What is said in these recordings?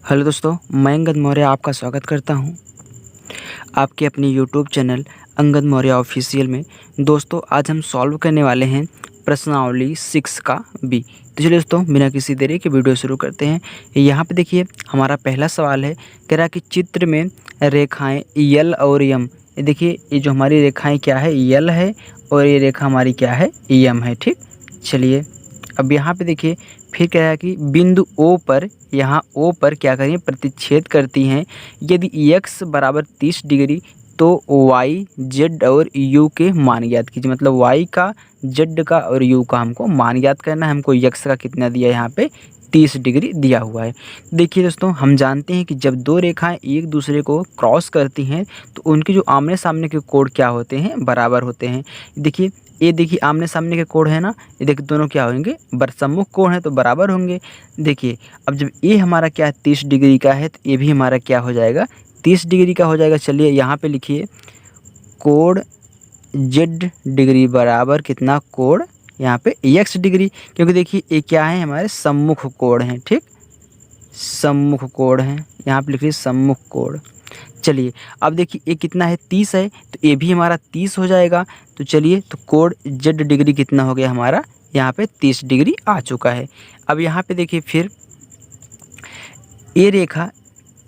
Hello दोस्तों, मैं अंगद मौर्य आपका स्वागत करता हूं आपके अपने YouTube channel Angad Maurya official में। दोस्तों, आज हम सॉल्व करने वाले हैं प्रश्नावली 6 का बी। तो चलिए दोस्तों, बिना किसी देरी के वीडियो शुरू करते हैं। यहाँ पे देखिए, हमारा पहला सवाल है, कह रहा कि चित्र में रेखाएं यल और यम। ये देखिए, ये जो हमारी रेखाएं क्या है, यल है, और ये रेखा हमारी क्या है, यम है। ठीक, चलिए अब यहाँ पे देखिए, फिर कह रहा है कि बिंदु ओ पर, यहाँ ओ पर क्या करें, प्रतिच्छेद करती हैं। यदि x बराबर 30 डिग्री तो y z और u के मान ज्ञात कीजिए। मतलब y का, z का और u का हमको मान ज्ञात करना है। हमको x का कितना दिया है, यहाँ पे 30 डिग्री दिया हुआ है। देखिए दोस्तों, हम जानते हैं कि जब दो रेखाएं एक दूसरे को क्रॉस करती हैं तो उनके जो आमने सामने के कोण क्या होते हैं, बराबर होते हैं। देखिए, ये देखिए आमने सामने के कोण है ना, ये देखिए दोनों क्या होंगे, सम्मुख कोण है तो बराबर होंगे। देखिए, अब जब ये हमारा क्या है 30 डिग्री का है, तो ये भी हमारा क्या हो जाएगा, 30 डिग्री का हो जाएगा। चलिए यहाँ पे लिखिए, कोण z डिग्री बराबर कितना, कोण यहाँ पे x डिग्री, क्योंकि देखिए ये क्या है, हमारे सम्मुख कोण हैं। ठीक, सम्मुख कोण है, यहाँ पे लिखिए सम्मुख कोण। चलिए अब देखिए, ये कितना है, 30 है, तो ये भी हमारा 30 हो जाएगा। तो चलिए, तो कोण z डिग्री कितना हो गया हमारा, यहाँ पे 30 डिग्री आ चुका है। अब यहाँ पे देखिए, फिर ये रेखा,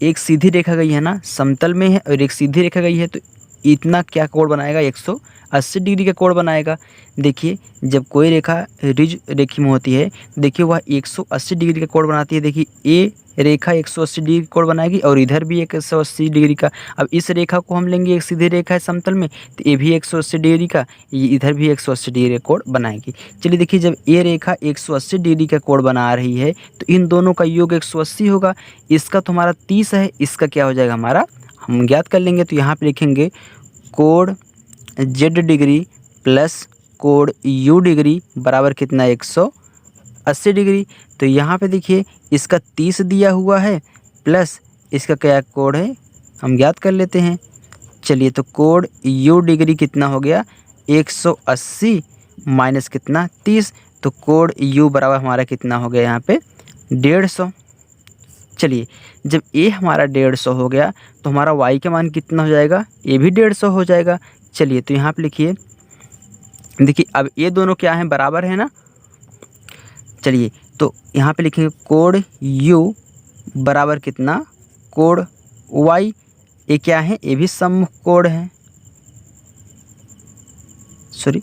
एक सीधी रेखा गई है ना, समतल में है, और एक सीधी रेखा गई है, तो इतना क्या कोण बनाएगा, 180 डिग्री का कोण बनाएगा। देखिए, जब कोई रेखा रिज रेखी में होती है, देखिए वह 180 डिग्री का कोण बनाती है। देखिए, ये रेखा 180 डिग्री का कोण बनाएगी, और इधर भी 180 डिग्री का। अब इस रेखा को हम लेंगे, एक सीधी रेखा है समतल में, तो ये भी 180 डिग्री का, ये इधर भी 180 डिग्री का कोण बनाएगी। चलिए देखिए, जब ये रेखा 180 डिग्री का कोण बना रही है, तो इन दोनों का योग 180 होगा। इसका तो हमारा 30 है, इसका क्या हो जाएगा हमारा, हम ज्ञात कर लेंगे। तो यहाँ पे लिखेंगे कोण z डिग्री प्लस कोण u डिग्री बराबर कितना, 180 डिग्री। तो यहाँ पे देखिए, इसका 30 दिया हुआ है, प्लस इसका क्या कोण है, हम ज्ञात कर लेते हैं। चलिए, तो कोण u डिग्री कितना हो गया, 180 माइनस कितना, 30। तो कोण u बराबर हमारा कितना हो गया, यहाँ पे 150। चलिए, जब a हमारा 150 हो गया, तो हमारा y का मान कितना हो जाएगा, ये भी 150 हो जाएगा। चलिए, तो यहाँ पे लिखिए, देखिए अब ये दोनों क्या हैं, बराबर है ना। चलिए, तो यहाँ पे लिखेंगे कोण u बराबर कितना, कोण y। ये क्या है, ये भी सम्मुख कोण है, सॉरी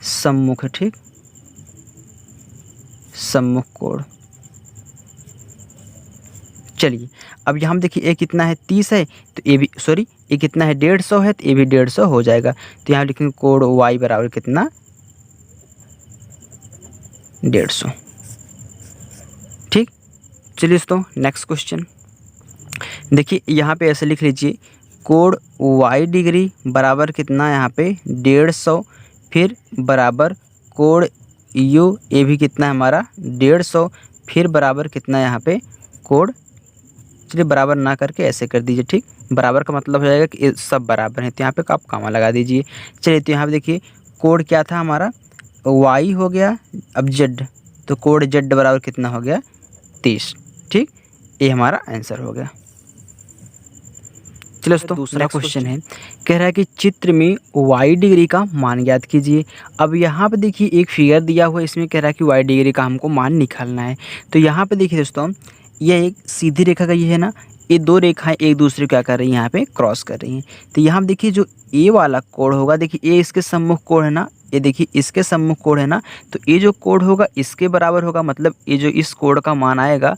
सम्मुख है। ठीक, सम्मुख कोण। चलिए, अब यहाँ देखिए, ये कितना है, 30 है, तो ये भी, सॉरी ये कितना है, 150 है, तो ये भी 150 हो जाएगा। तो यहाँ लिखेंगे कोण y बराबर कितना, 150। ठीक, चलिए दोस्तों, नेक्स्ट क्वेश्चन देखिए, यहाँ पे ऐसे लिख लीजिए, कोण y डिग्री बराबर कितना, यहाँ पे 150, फिर बराबर कोण u, ये भी कितना है हमारा 150, फिर बराबर कितना यहाँ पे कोण, चलिए बराबर ना करके ऐसे कर दीजिए। ठीक, बराबर का मतलब हो जाएगा कि ये सब बराबर है, तो यहाँ पे आप कामा लगा दीजिए। चलिए, तो यहाँ पे देखिए, कोण क्या था हमारा, y हो गया, अब z, तो कोण z बराबर कितना हो गया, 30। ठीक, ये हमारा आंसर हो गया। चलो दोस्तों, दूसरा क्वेश्चन है, कह रहा है कि चित्र में y डिग्री का मान ज्ञात कीजिए। अब यहाँ पे देखिए, एक फिगर दिया हुआ है, इसमें कह रहा है कि y डिग्री का हमको मान निकालना है। तो यहाँ पे देखिए दोस्तों, यह एक सीधी रेखा का ये है ना, ये दो रेखाएं एक दूसरे को क्या कर रही हैं, यहाँ पे क्रॉस कर रही हैं। तो यहाँ देखिए, जो ए वाला कोण होगा, देखिए ये इसके सम्मुख कोण है ना, ये देखिए इसके सम्मुख कोण है ना, तो ये जो कोण होगा इसके बराबर होगा। मतलब ये जो इस कोण का मान आएगा,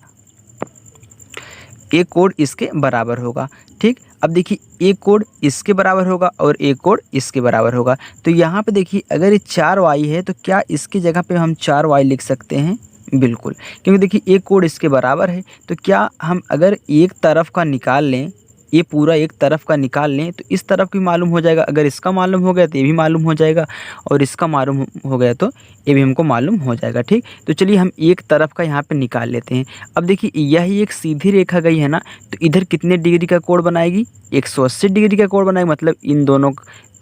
एक कोण इसके बराबर होगा। ठीक, अब देखिए एक कोण इसके बराबर होगा और एक कोण इसके बराबर होगा। तो यहाँ पे देखिए, अगर ये 4y है, तो क्या इसकी जगह पे हम 4y लिख सकते हैं, बिल्कुल, क्योंकि देखिए एक कोण इसके बराबर है। तो क्या हम अगर एक तरफ का निकाल लें, ये पूरा एक तरफ का निकाल लें, तो इस तरफ भी मालूम हो जाएगा। अगर इसका मालूम हो गया तो ये भी मालूम हो जाएगा, और इसका मालूम हो गया तो ये भी हमको मालूम हो जाएगा। ठीक, तो चलिए हम एक तरफ का यहाँ पे निकाल लेते हैं। अब देखिए, यही एक सीधी रेखा गई है ना, तो इधर कितने डिग्री का कोण बनाएगी, 180 डिग्री का कोण बनाएगी। मतलब इन दोनों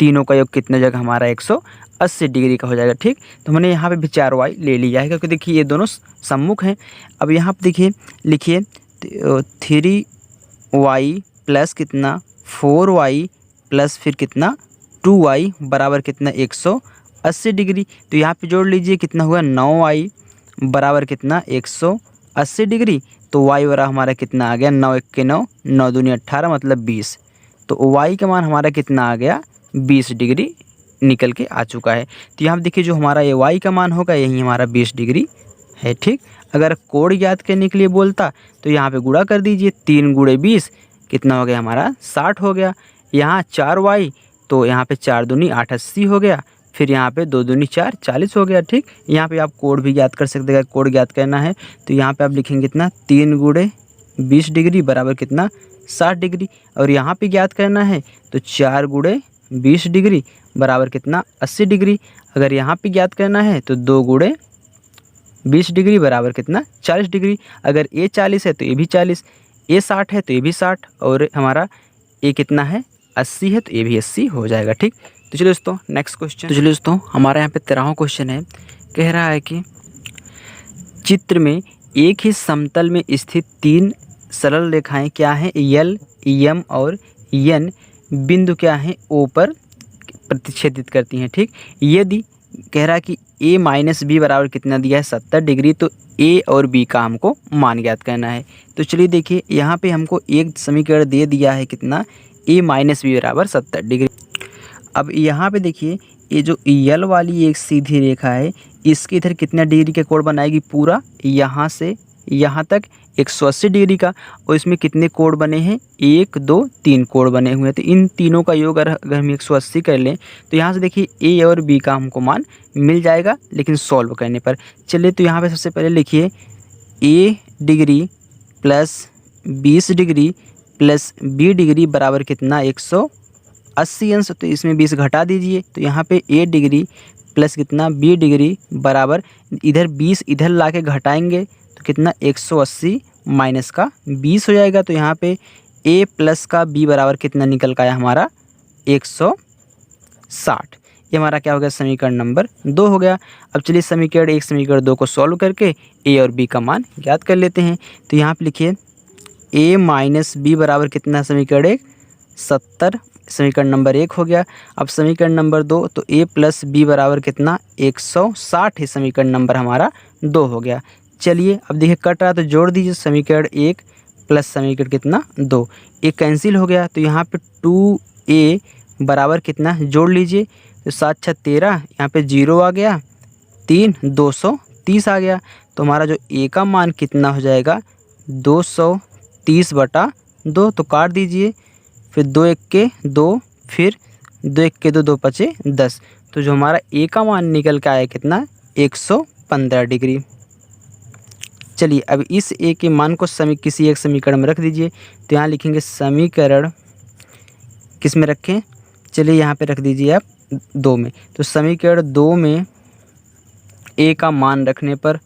तीनों का योग कितने जगह हमारा 180 डिग्री का हो जाएगा। ठीक, तो हमने यहाँ पे भी 4y ले लिया है, क्योंकि देखिए ये दोनों सम्मुख हैं। अब यहाँ पे देखिए, लिखिए 3y प्लस कितना 4y प्लस फिर कितना 2y बराबर कितना 180 डिग्री। तो यहाँ पे जोड़ लीजिए कितना हुआ 9y बराबर कितना 180 डिग्री। तो y बराबर हमारा कितना आ गया 9 1 के 9, 9 दूनी 18 मतलब 20। तो y का मान हमारा कितना आ गया 20 डिग्री निकल के आ चुका है। तो यहाँ पे देखिए जो हमारा ये y का मान होगा यही हमारा 20 डिग्री है। ठीक, अगर कोण ज्ञात करने के लिए बोलता तो यहाँ पे गुणा कर दीजिए, 3 गुणे 20 कितना हो गया हमारा 60 हो गया। यहाँ 4y तो यहाँ पे 4 दूनी 8 80 हो गया, फिर यहाँ पे 2 दूनी 4 40 हो गया। ठीक, यहाँ पे आप कोण भी ज्ञात कर सकते हैं, कोण ज्ञात करना है तो यहाँ पे आप लिखेंगे कितना 3 गुणे 20 डिग्री बराबर कितना 60 डिग्री। और यहाँ पे ज्ञात करना है तो 4 गुणे 20 डिग्री बराबर कितना 80 डिग्री। अगर यहाँ पे ज्ञात करना है तो 2 गुणे 20 डिग्री बराबर कितना 40 डिग्री। अगर ए 40 है तो ये भी 40, ए 60 है तो ये भी 60, और हमारा ए कितना है 80 है तो ये भी 80 हो जाएगा। ठीक, तो चलिए दोस्तों नेक्स्ट क्वेश्चन। तो चलिए दोस्तों हमारे यहाँ पे 13वां क्वेश्चन है, कह रहा है कि चित्र में एक ही समतल में स्थित 3 सरल रेखाएं क्या हैं, यल, एम और एन बिंदु क्या हैं ओ पर प्रतिच्छेदित करती हैं। ठीक, यदि कह रहा है कि a माइनस बी बराबर कितना दिया है 70 डिग्री, तो a और b का हमको मान ज्ञात करना है। तो चलिए देखिए यहाँ पे हमको एक समीकरण दे दिया है कितना a माइनस बी बराबर 70 डिग्री। अब यहाँ पे देखिए ये जो यल वाली एक सीधी रेखा है इसके इधर कितना डिग्री का कोण बनाएगी, पूरा यहाँ से यहाँ तक 180 डिग्री का, और इसमें कितने कोण बने हैं 1 2 3 कोण बने हुए हैं। तो इन तीनों का योग अगर हम 180 कर लें तो यहाँ से देखिए ए और बी का हमको मान मिल जाएगा, लेकिन सॉल्व करने पर। चलिए तो यहाँ पे सबसे पहले लिखिए A degree plus 20 degree plus B degree बराबर कितना 180 अंश। तो इसमें 20 घटा दीजिए, तो यहाँ पे ए डिग्री प्लस कितना बी डिग्री बराबर इधर 20 इधर ला के घटाएंगे तो कितना 180 माइनस का 20 हो जाएगा। तो यहाँ पे a प्लस का b बराबर कितना निकल का आया हमारा 160। ये हमारा क्या हो गया समीकरण नंबर 2 हो गया। अब चलिए समीकरण 1 समीकरण 2 को सॉल्व करके a और b का मान ज्ञात कर लेते हैं। तो यहाँ पे लिखिए a माइनस बी बराबर कितना समीकरण 1 70, समीकरण नंबर 1 हो गया। अब समीकरण नंबर 2 तो a प्लस बी बराबर कितना 160 है, समीकरण नंबर हमारा 2 हो गया। चलिए अब देखिए कट रहा तो जोड़ दीजिए समीकरण 1 प्लस समीकरण कितना 2, एक कैंसिल हो गया। तो यहाँ पे 2a बराबर कितना जोड़ लीजिए, तो 7 6 13, यहाँ पे 0 आ गया, 3 230 आ गया। तो हमारा जो a का मान कितना हो जाएगा 230/2। तो काट दीजिए, फिर 2 1 के 2, फिर 2 1 के 2, 2 5 10। तो जो हमारा a का मान निकल के आया कितना 115 डिग्री। चलिए अब इस a के मान को किसी एक समीकरण में रख दीजिए। तो यहाँ लिखेंगे समीकरण किस में रखें, चलिए यहाँ पे रख दीजिए आप 2 में। तो समीकरण 2 में a का मान रखने पर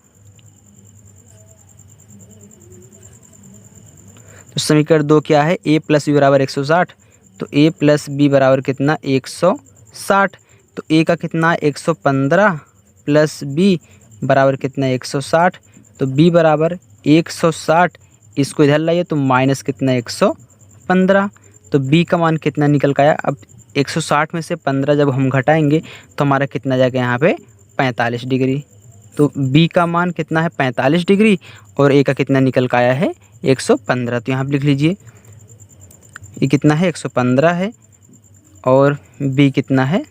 तो समीकरण 2 क्या है a प्लस बी बराबर 160। तो a प्लस बी बराबर कितना 160। तो a का कितना 115 प्लस b बराबर कितना 160। तो b बराबर 160, इसको इधर लाइए तो माइनस कितना 115। तो b का मान कितना निकल का आया, अब 160 में से 15 जब हम घटाएंगे तो हमारा कितना जाएगा यहाँ पे 45 डिग्री। तो b का मान कितना है 45 डिग्री और a का कितना निकल का आया है 115। तो यहाँ पे लिख लीजिए ये कितना है 115 है और b कितना है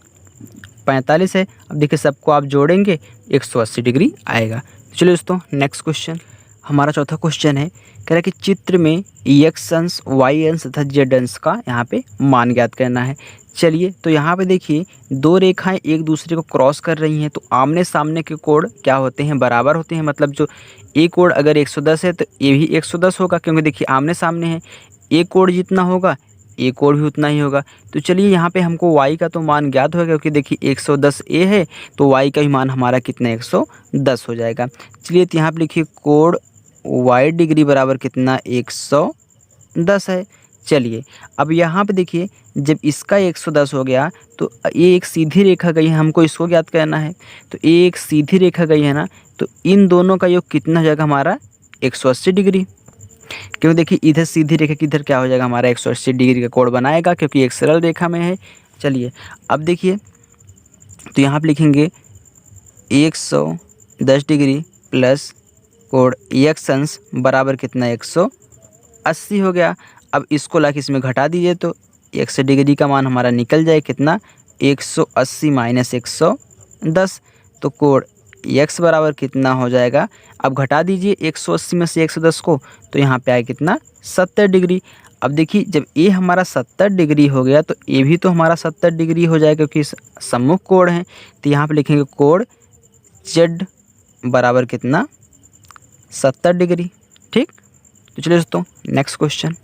45 है। अब देखिए सबको आप जोड़ेंगे 180 डिग्री आएगा। चलिए दोस्तों नेक्स्ट क्वेश्चन, हमारा चौथा क्वेश्चन है, कह रहा है कि चित्र में x अंश y अंश तथा z अंश का यहाँ पे मान ज्ञात करना है। चलिए तो यहाँ पे देखिए 2 रेखाएं एक दूसरे को क्रॉस कर रही हैं, तो आमने सामने के कोण क्या होते हैं बराबर होते हैं। मतलब जो एक कोण अगर 110 है तो ये भी 110 होगा, क्योंकि देखिए आमने सामने है, एक कोण जितना होगा एक और भी उतना ही होगा। तो चलिए यहाँ पे हमको y का तो मान ज्ञात होगा, क्योंकि देखिए 110 a है तो y का भी मान हमारा कितना 110 हो जाएगा। चलिए तो यहाँ पे लिखिए कोण y डिग्री बराबर कितना 110 है। चलिए अब यहाँ पे देखिए जब इसका 110 हो गया तो ये एक सीधी रेखा गई है, हमको इसको ज्ञात करना है। तो ये एक सीधी रेखा गई है ना, तो इन दोनों का योग कितना हो जाएगा हमारा 180 डिग्री। क्योंकि देखिए इधर सीधी रेखा की इधर क्या हो जाएगा, हमारा 180 डिग्री का कोण बनाएगा क्योंकि एक सरल रेखा में है। चलिए अब देखिए, तो यहाँ पे लिखेंगे 110 डिग्री प्लस कोण एक्स अंश बराबर कितना, 180 हो गया। अब इसको लाके इसमें घटा दीजिए तो 100 डिग्री का मान हमारा निकल जाए कितना, 180 माइनस 110। तो कोण x बराबर कितना हो जाएगा, अब घटा दीजिए 180 में से 110 को, तो यहाँ पे आए कितना, 70 डिग्री। अब देखिए जब ए हमारा 70 डिग्री हो गया तो ए भी तो हमारा 70 डिग्री हो जाएगा क्योंकि सम्मुख कोण है। तो यहाँ पे लिखेंगे कोण z बराबर कितना, 70 डिग्री। ठीक, तो चलिए दोस्तों नेक्स्ट क्वेश्चन।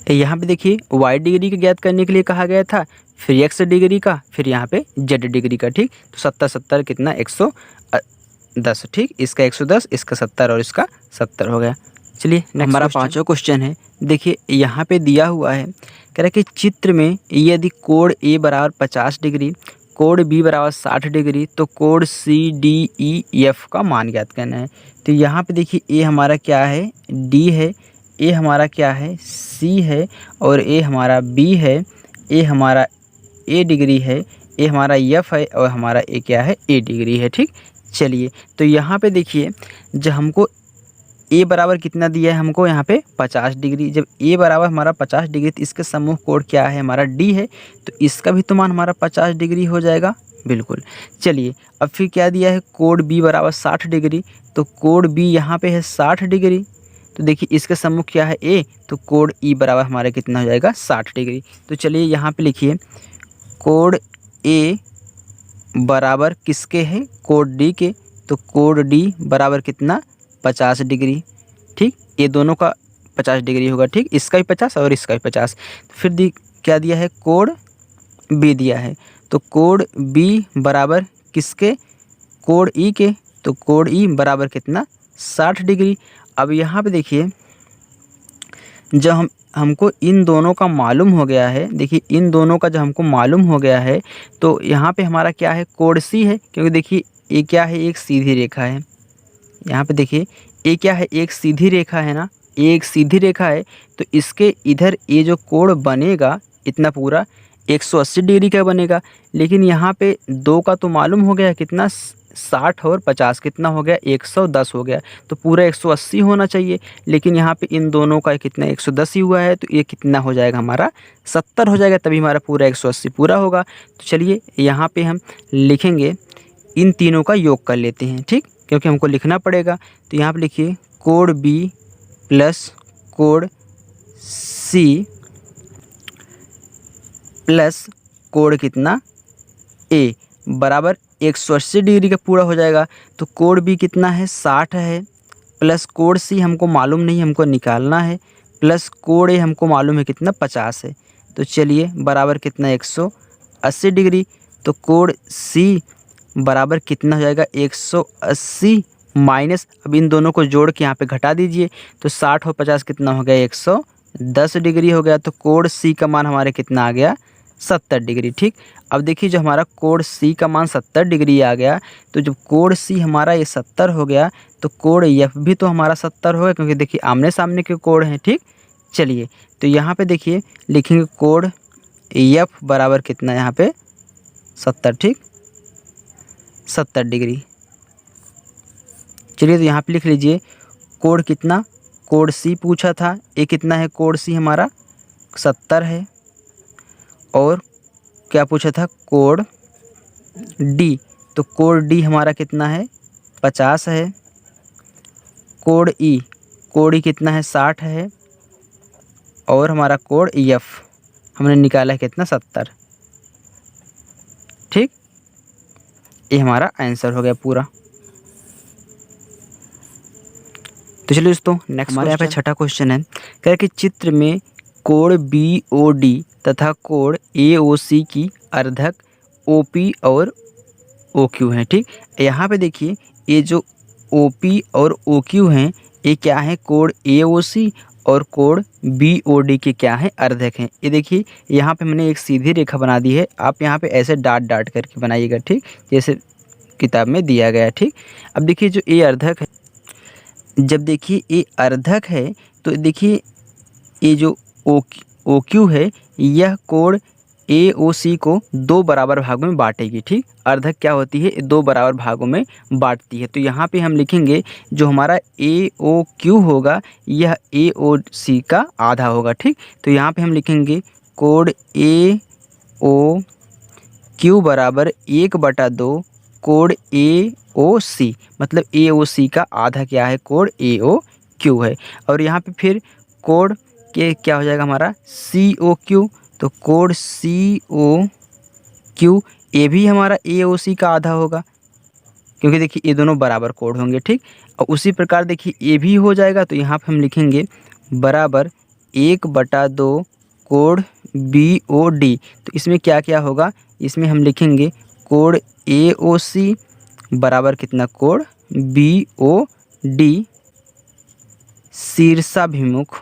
यहाँ पे देखिए y डिग्री का ज्ञात करने के लिए कहा गया था, फिर x डिग्री का, फिर यहाँ पे z डिग्री का। ठीक, तो 70 70 कितना, 110। ठीक, इसका 110, इसका 70 और इसका 70 हो गया। चलिए हमारा पांचवा क्वेश्चन है। देखिए यहाँ पे दिया हुआ है, कह रहा है कि चित्र में यदि कोण a बराबर 50 डिग्री, कोण b बराबर 60 डिग्री, तो कोण c d e f का मान ज्ञात करना है। तो यहाँ पे देखिए a हमारा क्या है, d है, a हमारा क्या है, c है, और a हमारा b है, a हमारा a डिग्री है, a हमारा f है, और हमारा a क्या है, a डिग्री है। ठीक, चलिए तो यहाँ पे देखिए जब हमको a बराबर कितना दिया है, हमको यहाँ पे 50 डिग्री, जब a बराबर हमारा 50 डिग्री तो इसके सम्मुख कोण क्या है, हमारा d है, तो इसका भी तो मान हमारा 50 डिग्री हो जाएगा। बिल्कुल। चलिए अब फिर क्या दिया है, कोण b बराबर 60 डिग्री, तो कोण b यहाँ पे है 60 डिग्री, तो देखिए इसके सम्मुख क्या है a, तो कोण e बराबर हमारा कितना हो जाएगा, 60 डिग्री। तो चलिए यहाँ पे लिखिए कोण a बराबर किसके है, कोण d के, तो कोण d बराबर कितना, 50 डिग्री। ठीक, ये दोनों का 50 डिग्री होगा। ठीक, इसका भी 50 और इसका भी 50। तो फिर क्या दिया है, कोण b दिया है, तो कोण b बराबर किसके, कोण e के, तो कोण e बराबर कितना, 60 डिग्री। अब यहाँ पे देखिए जब हमको इन दोनों का मालूम हो गया है, देखिए इन दोनों का जब हमको मालूम हो गया है तो यहाँ पे हमारा क्या है, कोण c है, क्योंकि देखिए ये क्या है, एक सीधी रेखा है। यहाँ पे देखिए ये क्या है, एक सीधी रेखा है ना, ये एक सीधी रेखा है, तो इसके इधर ये जो कोण बनेगा इतना पूरा 180 डिग्री का बनेगा। लेकिन यहाँ पे दो का तो मालूम हो गया कितना, 60 और 50 कितना हो गया, 110 हो गया, तो पूरा 180 होना चाहिए। लेकिन यहाँ पे इन दोनों का कितना 110 ही हुआ है, तो ये कितना हो जाएगा, हमारा 70 हो जाएगा, तभी हमारा पूरा 180 पूरा होगा। तो चलिए यहाँ पे हम लिखेंगे, इन तीनों का योग कर लेते हैं। ठीक, क्योंकि हमको लिखना पड़ेगा। तो यहाँ पे लिखिए कोण b प्लस कोण c प्लस कोण कितना a बराबर 180 डिग्री का पूरा हो जाएगा। तो कोण b कितना है, 60 है, प्लस कोण c हमको मालूम नहीं, हमको निकालना है, प्लस कोण a हमको मालूम है कितना, 50 है। तो चलिए बराबर कितना, 180 डिग्री। तो कोण c बराबर कितना हो जाएगा, 180 माइनस, अब इन दोनों को जोड़ के यहाँ पे घटा दीजिए, तो 60 और 50 कितना हो गया, 110 डिग्री हो गया। तो कोण c का मान हमारे कितना आ गया, 70 डिग्री। ठीक, अब देखिए जो हमारा कोण c का मान 70 डिग्री आ गया, तो जब कोण c हमारा ये 70 हो गया, तो कोण f भी तो हमारा 70 होगा, क्योंकि देखिए आमने सामने के कोण हैं। ठीक, चलिए तो यहाँ पे देखिए लिखेंगे कोण f बराबर कितना, यहाँ पे 70। ठीक, 70 डिग्री। चलिए तो यहाँ पे लिख लीजिए कोण कितना, कोण c पूछा था, ये कितना है, कोण c हमारा 70 है, और क्या पूछा था, कोण d, तो कोण d हमारा कितना है, 50 है, कोण e कितना है, 60 है, और हमारा कोण f हमने निकाला है कितना, 70। ठीक, ये हमारा आंसर हो गया पूरा। तो चलिए दोस्तों नेक्स्ट हमारे यहाँ पे छठा क्वेश्चन है, कह रहा कि चित्र में कोण BOD तथा कोण AOC की अर्धक OP और OQ हैं। ठीक, यहाँ पे देखिए ये जो OP और OQ हैं ये क्या है, कोण AOC और कोण BOD के क्या है, अर्धक हैं। ये देखिए यहाँ पे मैंने एक सीधी रेखा बना दी है, आप यहाँ पे ऐसे डाट डाट करके बनाइएगा। ठीक, जैसे किताब में दिया गया है। ठीक, अब देखिए जो ये अर्धक है, जब देखिए ये अर्धक है तो देखिए ये जो ओ क्यू है यह कोण ए ओ सी को 2 बराबर भागों में बांटेगी। ठीक, अर्धक क्या होती है, 2 बराबर भागों में बांटती है। तो यहाँ पे हम लिखेंगे जो हमारा ए ओ क्यू होगा यह ए ओ सी का आधा होगा। ठीक, तो यहाँ पे हम लिखेंगे कोण ए ओ क्यू बराबर 1/2 कोण ए ओ सी, मतलब ए ओ सी का आधा क्या है, कोण ए ओ क्यू है। और यहाँ पे फिर कोण के क्या हो जाएगा हमारा सी ओ क्यू, तो कोण सी ओ क्यू ये भी हमारा ए ओ सी का आधा होगा, क्योंकि देखिए ये दोनों बराबर कोण होंगे। ठीक, और उसी प्रकार देखिए ये भी हो जाएगा, तो यहाँ पे हम लिखेंगे बराबर 1/2 कोण बी ओ डी। तो इसमें क्या क्या होगा, इसमें हम लिखेंगे कोण ए ओ सी बराबर कितना, कोण बी ओ डी शीर्षाभिमुख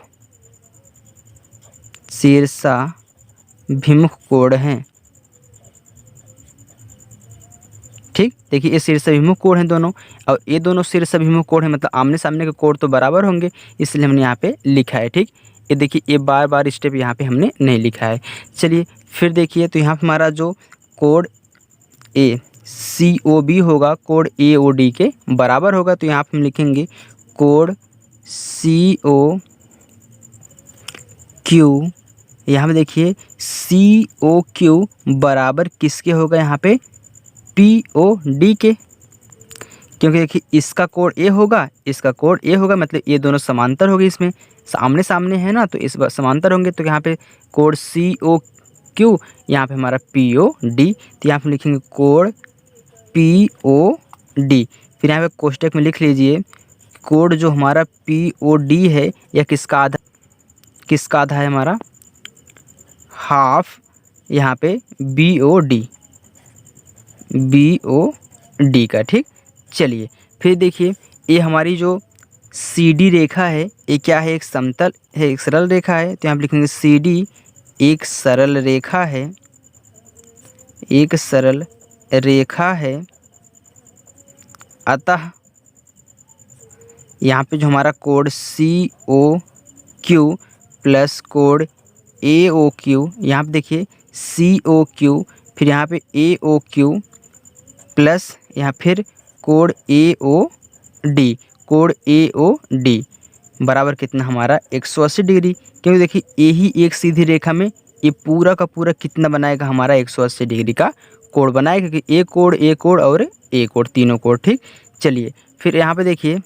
कोण हैं। ठीक, देखिए ये शीर्षाभिमुख कोण हैं दोनों, और ये दोनों शीर्षाभिमुख कोण हैं, मतलब आमने सामने के कोण तो बराबर होंगे, इसलिए हमने यहाँ पे लिखा है। ठीक, ये देखिए ये बार बार स्टेप यहाँ पे हमने नहीं लिखा है। चलिए फिर देखिए, तो यहाँ पे हमारा जो कोण ए सी ओ बी होगा कोण ए ओ डी के बराबर होगा, तो यहाँ पे हम लिखेंगे कोण सी ओ क्यू, यहाँ पे देखिए सी ओ क्यू बराबर किसके होगा, यहाँ पे पी ओ डी के, क्योंकि देखिए इसका कोण ए होगा, इसका कोण ए होगा, मतलब ये दोनों समांतर होंगे, इसमें आमने सामने है ना, तो इस बार समांतर होंगे। तो यहाँ पे कोण सी ओ क्यू, यहाँ पे हमारा पी ओ डी, तो यहाँ पे लिखेंगे कोण पी ओ डी। फिर यहाँ पे कोष्टक में लिख लीजिए कोण जो हमारा पी ओ डी है यह किसका आधा है, हमारा हाफ यहाँ पे बी ओ डी का। ठीक, चलिए फिर देखिए ये हमारी जो सी डी रेखा है ये क्या है, एक समतल है, एक सरल रेखा है। तो यहाँ पे लिखेंगे सी डी एक सरल रेखा है, अतः यहाँ पे जो हमारा कोण सी ओ क्यू प्लस कोण ए ओ क्यू, यहाँ पे देखिए सी ओ क्यू फिर यहाँ पे ए ओ क्यू प्लस यहाँ फिर कोण ए ओ डी बराबर कितना हमारा 180 डिग्री, क्योंकि देखिए यही एक सीधी रेखा में ये पूरा का पूरा कितना बनाएगा, हमारा 180 डिग्री का कोण बनाएगा, क्योंकि एक कोण और एक कोण, तीनों कोण। ठीक, चलिए फिर यहाँ पे देखिए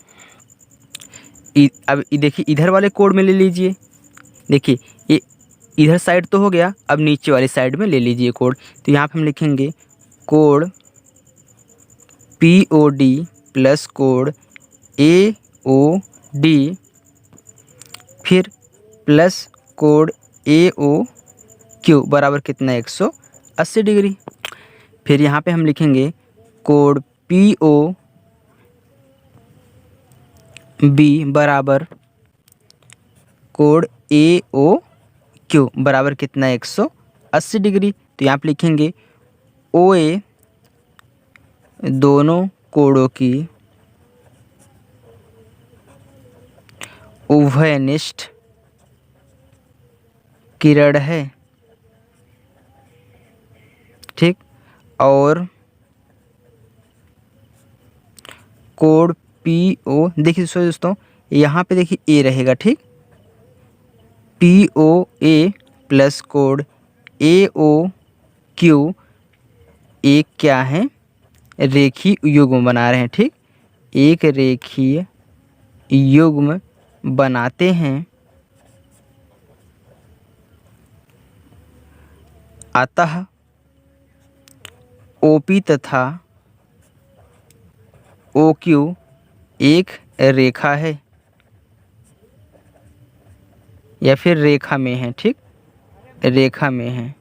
अब देखिए इधर वाले कोण में ले लीजिए, देखिए ये इधर साइड तो हो गया, अब नीचे वाली साइड में ले लीजिए कोण। तो यहाँ पे हम लिखेंगे कोण पी ओ डी प्लस कोण ए ओ डी फिर प्लस कोण ए ओ क्यू बराबर कितना 180 डिग्री। फिर यहाँ पे हम लिखेंगे कोण पी ओ बी बराबर कोण ए ओ क्यू बराबर कितना 180 डिग्री। तो यहाँ पे लिखेंगे ओ ए दोनों कोणों की उभयनिष्ठ किरण है। ठीक, और कोण पी ओ, देखिए दोस्तों यहाँ पे देखिए ए रहेगा। ठीक, पी ओ ए प्लस कोण ए ओ क्यू एक क्या है, रेखीय युग्म बना रहे हैं। ठीक, एक रेखीय युग्म बनाते हैं, अतः ओपी तथा ओ क्यू एक रेखा है या फिर रेखा में है। ठीक, रेखा में है।